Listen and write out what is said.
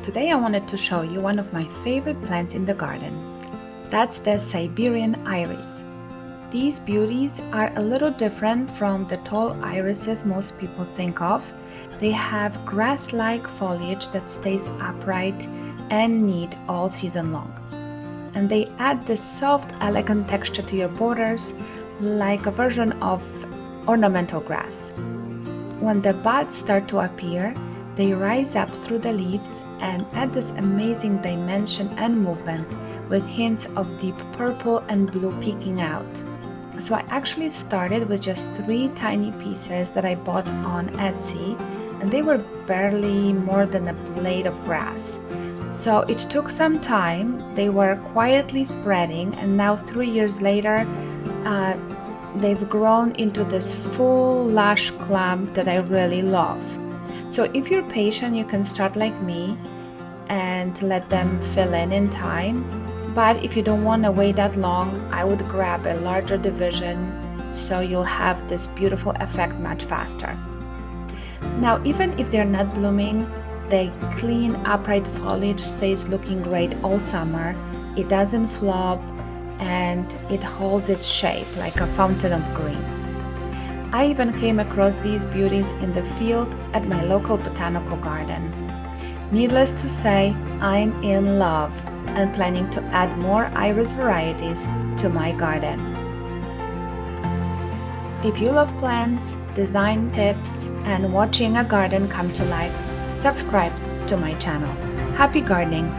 Today I wanted to show you one of my favorite plants in the garden. That's the Siberian Iris. These beauties are a little different from the tall irises most people think of. They have grass-like foliage that stays upright and neat all season long. And they add this soft, elegant texture to your borders, like a version of ornamental grass. When the buds start to appear, they rise up through the leaves and add this amazing dimension and movement with hints of deep purple and blue peeking out. So I actually started with just 3 tiny pieces that I bought on Etsy, and they were barely more than a blade of grass. So it took some time. They were quietly spreading, and now 3 years later they've grown into this full lush clump that I really love. So if you're patient, you can start like me and let them fill in time. But if you don't want to wait that long, I would grab a larger division so you'll have this beautiful effect much faster. Now, even if they're not blooming, the clean, upright foliage stays looking great all summer. It doesn't flop and it holds its shape like a fountain of green. I even came across these beauties in the field at my local botanical garden. Needless to say, I'm in love and planning to add more iris varieties to my garden. If you love plants, design tips, and watching a garden come to life, subscribe to my channel. Happy gardening!